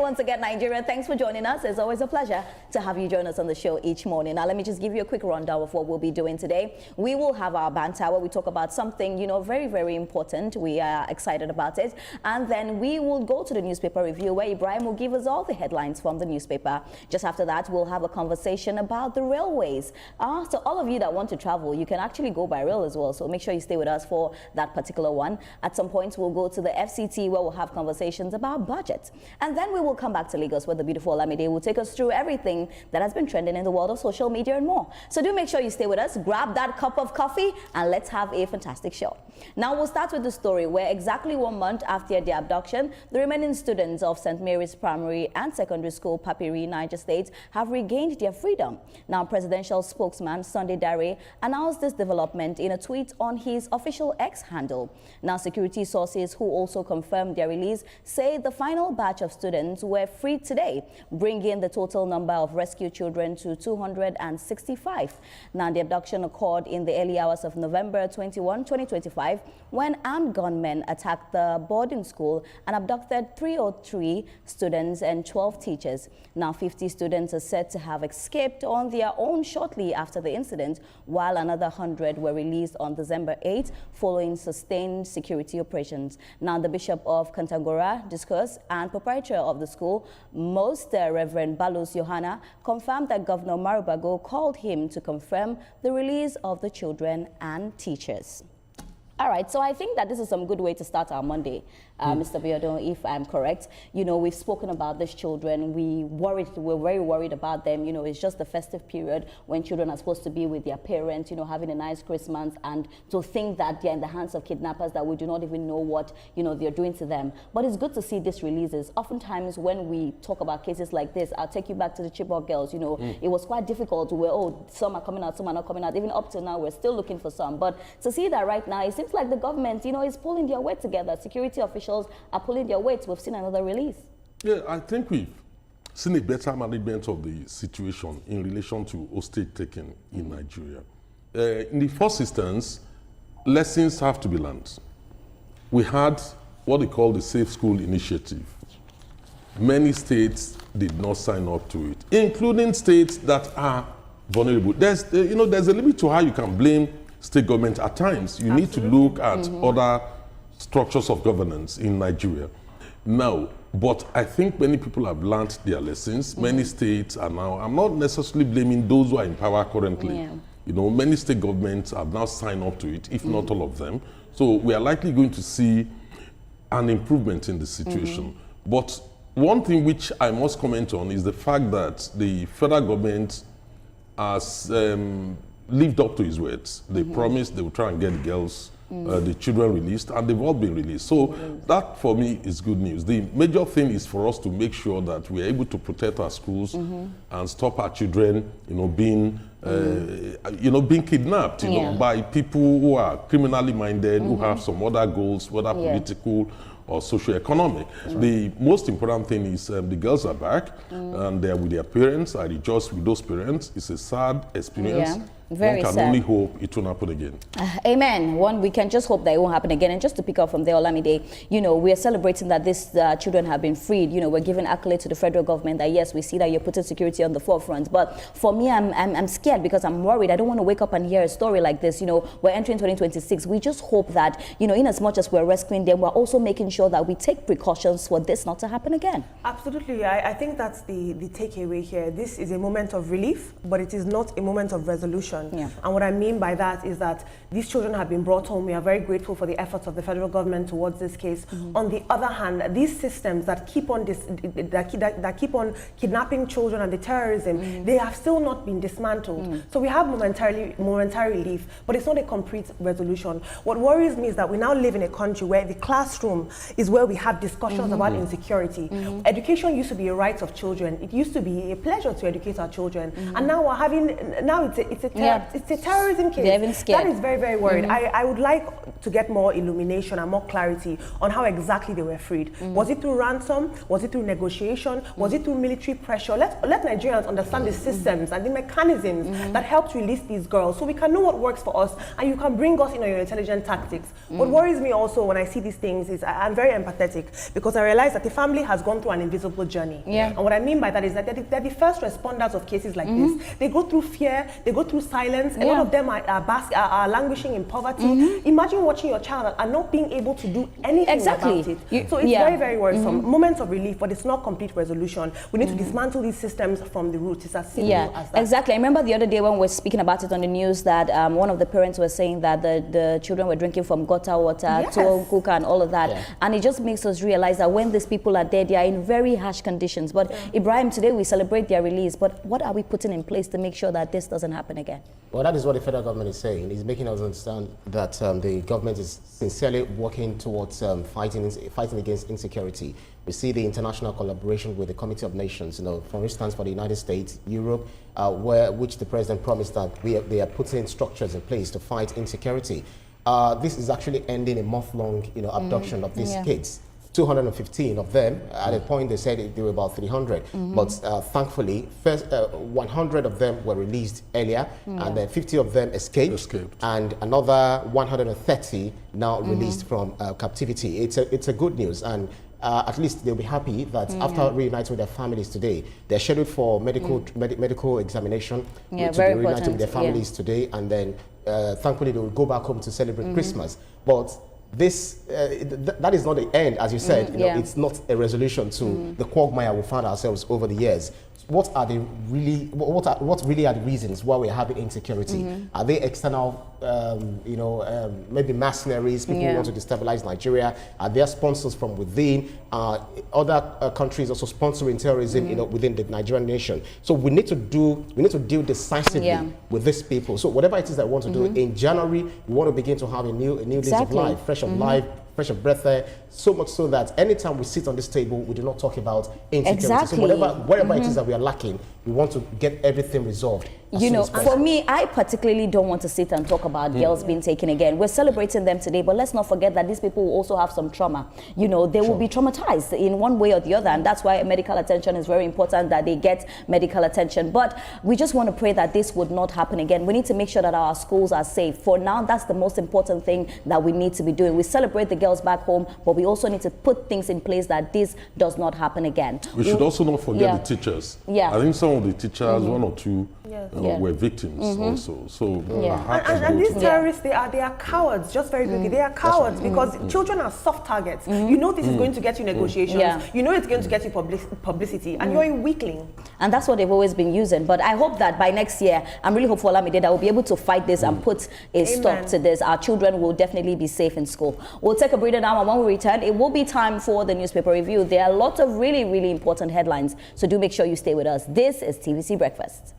once again, Nigeria. Thanks for joining us. It's always a pleasure to have you join us on the show each morning. Now, let me just give you a quick rundown of what we'll be doing today. We will have our banter where we talk about something, very, very important. We are excited about it. And then we will go to the newspaper review where Ibrahim will give us all the headlines from the newspaper. Just after that, we'll have a conversation about the railways. So all of you that want to travel, you can actually go by rail as well. So make sure you stay with us for that particular one. At some point, we'll go to the FCT where we'll have conversations about budget. And then we will come back to Lagos where the beautiful Olamide will take us through everything that has been trending in the world of social media and more. So do make sure you stay with us, grab that cup of coffee, and let's have a fantastic show. Now we'll start with the story where exactly 1 month after the abduction, the remaining students of St. Mary's Primary and Secondary School, Papiri, Niger State, have regained their freedom. Now, presidential spokesman Sunday Dare announced this development in a tweet on his official X handle. Now, security sources who also confirmed their release say the final batch of students were freed today, bringing the total number of rescued children to 265. Now, the abduction occurred in the early hours of November 21, 2025, when armed gunmen attacked the boarding school and abducted 303 students and 12 teachers. Now, 50 students are said to have escaped on their own shortly after the incident, while another 100 were released on December 8 following sustained security operations. Now, the Bishop of Kantagora discussed and proprietor of the school, Most Reverend Balus Yohana, confirmed that Governor Marubago called him to confirm the release of the children and teachers. All right, so I think that this is some good way to start our Monday, Mr. Biodun, if I'm correct. We've spoken about these children. We're very worried about them. It's just the festive period when children are supposed to be with their parents, having a nice Christmas, and to think that they're in the hands of kidnappers that we do not even know what, they're doing to them. But it's good to see these releases. Oftentimes when we talk about cases like this, I'll take you back to the Chibok girls, it was quite difficult where, some are coming out, some are not coming out. Even up to now, we're still looking for some. But to see that right now, it seems like the government, is pulling their weight together. Security officials are pulling their weight. We've seen another release. Yeah, I think we've seen a better management of the situation in relation to hostage taking in Nigeria. In the first instance, lessons have to be learned. We had what they call the Safe School Initiative. Many states did not sign up to it, including states that are vulnerable. There's a limit to how you can blame state government at times. You need to look at other structures of governance in Nigeria. Now, but I think many people have learned their lessons. Many states are now, I'm not necessarily blaming those who are in power currently. Yeah. Many state governments have now signed up to it, if not all of them. So we are likely going to see an improvement in the situation. But one thing which I must comment on is the fact that the federal government has lived up to his words. They promised they would try and get the girls, the children released, and they've all been released. So that, for me, is good news. The major thing is for us to make sure that we are able to protect our schools and stop our children, being kidnapped, by people who are criminally minded, who have some other goals, whether political or socio-economic. The most important thing is the girls are back and they're with their parents. I rejoice with those parents. It's a sad experience. Yeah. Very One can only hope it won't happen again. Amen. We can just hope that it won't happen again. And just to pick up from there, Olamide, we are celebrating that these children have been freed. We're giving accolade to the federal government that, yes, we see that you're putting security on the forefront. But for me, I'm scared because I'm worried. I don't want to wake up and hear a story like this. We're entering 2026. We just hope that, in as much as we're rescuing them, we're also making sure that we take precautions for this not to happen again. Absolutely. I think that's the takeaway here. This is a moment of relief, but it is not a moment of resolution. Yeah. And what I mean by that is that these children have been brought home. We are very grateful for the efforts of the federal government towards this case. On the other hand, these systems that keep on keep on kidnapping children and the terrorism, they have still not been dismantled. So we have momentary relief, but it's not a complete resolution. What worries me is that we now live in a country where the classroom is where we have discussions about insecurity. Education used to be a right of children. It used to be a pleasure to educate our children, and now we're having it's a terror it's a terrorism case. They're even scared. That is very, very worried. I would like to get more illumination and more clarity on how exactly they were freed. Was it through ransom? Was it through negotiation? Was it through military pressure? Let Nigerians understand the systems and the mechanisms that helped release these girls, so we can know what works for us, and you can bring us in on your intelligent tactics. What worries me also when I see these things is I'm very empathetic, because I realize that the family has gone through an invisible journey. And what I mean by that is that they're the first responders of cases like this. They go through fear, they go through silence. A lot of them are languishing in poverty. Imagine watching your child and not being able to do anything about it. So it's very, very worrisome. Moments of relief, but it's not complete resolution. We need to dismantle these systems from the root. It's as simple as that. Exactly. I remember the other day when we were speaking about it on the news that one of the parents was saying that the children were drinking from gutter water, cooker, and all of that. And it just makes us realize that when these people are there, they are in very harsh conditions. But Ibrahim, today we celebrate their release, but what are we putting in place to make sure that this doesn't happen again? Well, that is what the federal government is saying. It's making us understand that the government is sincerely working towards fighting against insecurity. We see the international collaboration with the Committee of Nations, for instance, for the United States, Europe, which the president promised that they are putting structures in place to fight insecurity. This is actually ending a month-long, abduction of these kids. 215 of them. At a point, they said they were about 300. But thankfully, first 100 of them were released earlier, and then 50 of them escaped. And another 130 now released from captivity. It's a good news, and at least they'll be happy that after reuniting with their families today, they're scheduled for medical examination to be reunited with their families today, and then thankfully they will go back home to celebrate Christmas. But this that is not the end, as you said. It's not a resolution to the quagmire we found ourselves over the years. What really are the reasons why we're having insecurity? Are they external, maybe mercenaries, people who want to destabilize Nigeria? Are there sponsors from within? Other countries also sponsoring terrorism, within the Nigerian nation. So we need to deal decisively with these people. So whatever it is that we want to do in January, we want to begin to have a new lease of life, fresh of life, fresh of breath there, so much so that anytime we sit on this table, we do not talk about insecurity. So wherever it is that we are lacking, we want to get everything resolved. For me, I particularly don't want to sit and talk about girls being taken again. We're celebrating them today, but let's not forget that these people will also have some trauma. They will be traumatized in one way or the other, and that's why medical attention is very important, that they get medical attention. But we just want to pray that this would not happen again. We need to make sure that our schools are safe. For now, that's the most important thing that we need to be doing. We celebrate the girls back home, but we also need to put things in place that this does not happen again. We should also not forget the teachers. I think some of the teachers, one or two, were victims also. So and these terrorists, they are cowards. Just very quickly, they are cowards because children are soft targets. This is going to get you negotiations. It's going to get you publicity, and you're a weakling. And that's what they've always been using. But I hope that by next year, I'm really hopeful, Olamide, that we'll be able to fight this and put a stop to this. Our children will definitely be safe in school. We'll take a breather now, and when we return, it will be time for the newspaper review. There are lots of really, really important headlines, so do make sure you stay with us. This is TVC Breakfast.